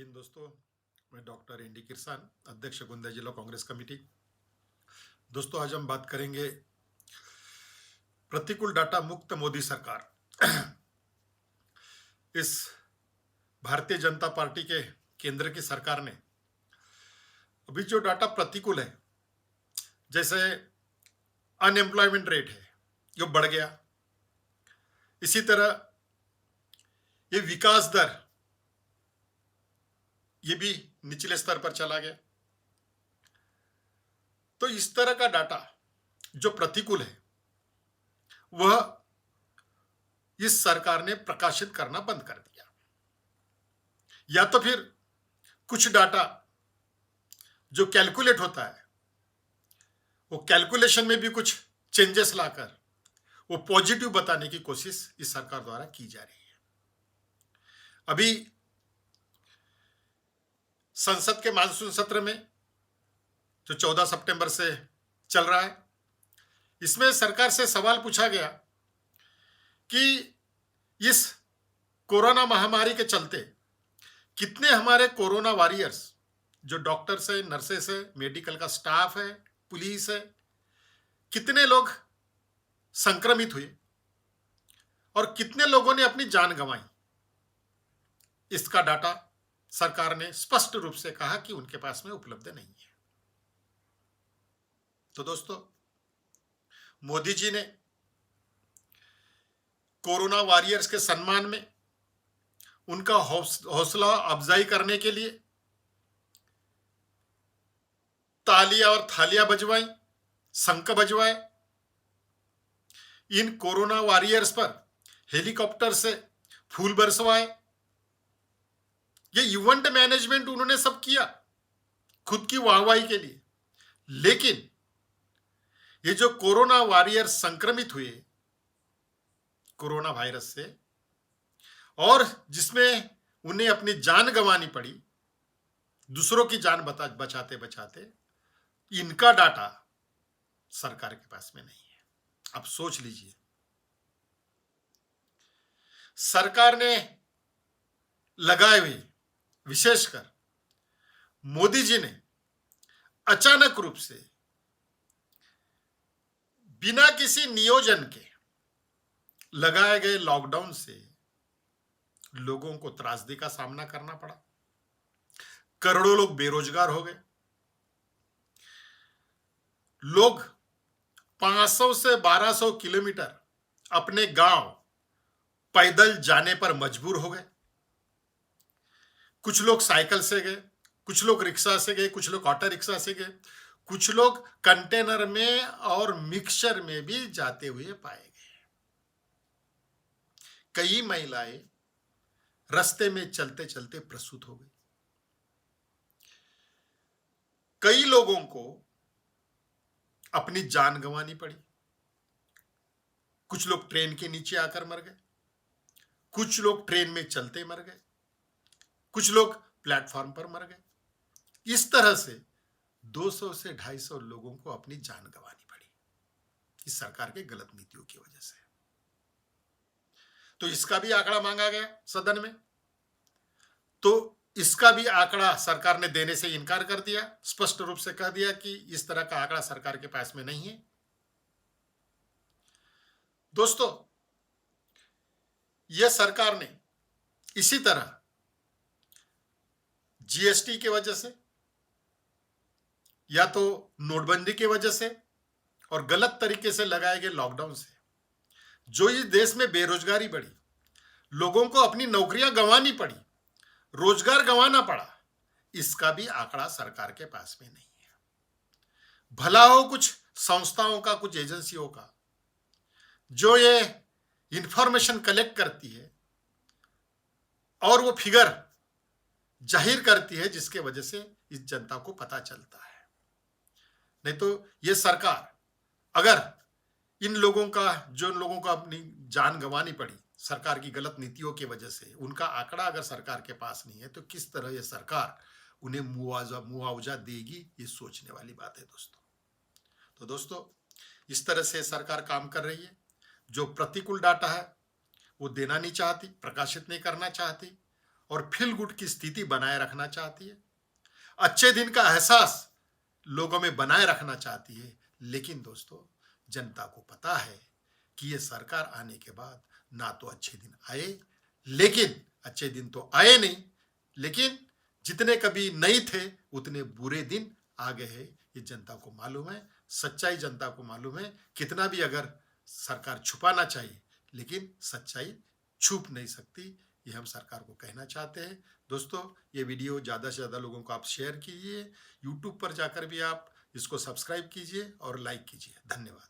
हिंद दोस्तों। मैं doctor ND Kirsan, अध्यक्ष गोंदिया जिला कांग्रेस कमेटी। दोस्तों, आज हम बात करेंगे प्रतिकूल डाटा मुक्त मोदी सरकार। इस भारतीय जनता पार्टी के केंद्र की सरकार ने अभी जो डाटा प्रतिकूल है, जैसे अनएम्प्लॉयमेंट रेट है जो बढ़ गया, इसी तरह ये विकास दर ये भी निचले स्तर पर चला गया। तो इस तरह का डाटा जो प्रतिकूल है वह इस सरकार ने प्रकाशित करना बंद कर दिया, या तो फिर कुछ डाटा जो कैलकुलेट होता है वो कैलकुलेशन में भी कुछ चेंजेस लाकर वो पॉजिटिव बताने की कोशिश इस सरकार द्वारा की जा रही है। अभी संसद के मानसून सत्र में जो 14 सितंबर से चल रहा है, इसमें सरकार से सवाल पूछा गया कि इस कोरोना महामारी के चलते कितने हमारे कोरोना वॉरियर्स जो डॉक्टर्स है, नर्सेस है, मेडिकल का स्टाफ है, पुलिस है, कितने लोग संक्रमित हुए और कितने लोगों ने अपनी जान गंवाई। इसका डाटा सरकार ने स्पष्ट रूप से कहा कि उनके पास में उपलब्ध नहीं है। तो दोस्तों, मोदी जी ने कोरोना वॉरियर्स के सम्मान में उनका हौसला अफजाई करने के लिए तालियां और थालियां बजवाई, शंख बजवाए। इन कोरोना वॉरियर्स पर हेलीकॉप्टर से फूल बरसवाए। ये इवेंट मैनेजमेंट उन्होंने सब किया खुद की वाहवाही के लिए। लेकिन ये जो कोरोना वॉरियर संक्रमित हुए कोरोना वायरस से और जिसमें उन्हें अपनी जान गंवानी पड़ी, दूसरों की जान बचाते बचाते, इनका डाटा सरकार के पास में नहीं है। आप सोच लीजिए, सरकार ने लगाए हुए, विशेषकर मोदी जी ने अचानक रूप से बिना किसी नियोजन के लगाए गए लॉकडाउन से लोगों को त्रासदी का सामना करना पड़ा। करोड़ों लोग बेरोजगार हो गए। लोग 500 से 1200 किलोमीटर अपने गांव पैदल जाने पर मजबूर हो गए। कुछ लोग साइकिल से गए, कुछ लोग रिक्शा से गए, कुछ लोग ऑटो रिक्शा से गए, कुछ लोग कंटेनर में और मिक्सचर में भी जाते हुए पाए गए। कई महिलाएं रास्ते में चलते चलते प्रसूत हो गई। कई लोगों को अपनी जान गंवानी पड़ी। कुछ लोग ट्रेन के नीचे आकर मर गए, कुछ लोग ट्रेन में चलते मर गए, कुछ लोग प्लेटफॉर्म पर मर गए। इस तरह से 200 से 250 लोगों को अपनी जान गंवानी पड़ी इस सरकार के गलत नीतियों की वजह से। तो इसका भी आंकड़ा मांगा गया सदन में, तो इसका भी आंकड़ा सरकार ने देने से इनकार कर दिया। स्पष्ट रूप से कह दिया कि इस तरह का आंकड़ा सरकार के पास में नहीं है। दोस्तों, यह सरकार ने इसी तरह जीएसटी की वजह से या तो नोटबंदी की वजह से और गलत तरीके से लगाए गए लॉकडाउन से जो इस देश में बेरोजगारी बढ़ी, लोगों को अपनी नौकरियां गंवानी पड़ी, रोजगार गंवाना पड़ा, इसका भी आंकड़ा सरकार के पास में नहीं है। भला हो कुछ संस्थाओं का, कुछ एजेंसियों का जो ये इंफॉर्मेशन कलेक्ट करती है और वो फिगर जाहिर करती है जिसके वजह से इस जनता को पता चलता है। नहीं तो ये सरकार अगर इन लोगों को अपनी जान गंवानी पड़ी सरकार की गलत नीतियों की वजह से, उनका आंकड़ा अगर सरकार के पास नहीं है तो किस तरह ये सरकार उन्हें मुआवजा देगी, ये सोचने वाली बात है दोस्तों। तो दोस्तों, इस तरह से सरकार काम कर रही है। जो प्रतिकूल डाटा है वो देना नहीं चाहती, प्रकाशित नहीं करना चाहती, और फील गुड की स्थिति बनाए रखना चाहती है, अच्छे दिन का एहसास लोगों में बनाए रखना चाहती है। लेकिन दोस्तों, जनता को पता है कि ये सरकार आने के बाद ना तो अच्छे दिन आए, लेकिन अच्छे दिन तो आए नहीं, लेकिन जितने कभी नहीं थे उतने बुरे दिन आ गए हैं। ये जनता को मालूम है, सच्चाई जनता को मालूम है। कितना भी अगर सरकार छुपाना चाहिए, लेकिन सच्चाई छुप नहीं सकती। ये हम सरकार को कहना चाहते हैं। दोस्तों, ये वीडियो ज़्यादा से ज़्यादा लोगों को आप शेयर कीजिए। यूट्यूब पर जाकर भी आप इसको सब्सक्राइब कीजिए और लाइक कीजिए। धन्यवाद।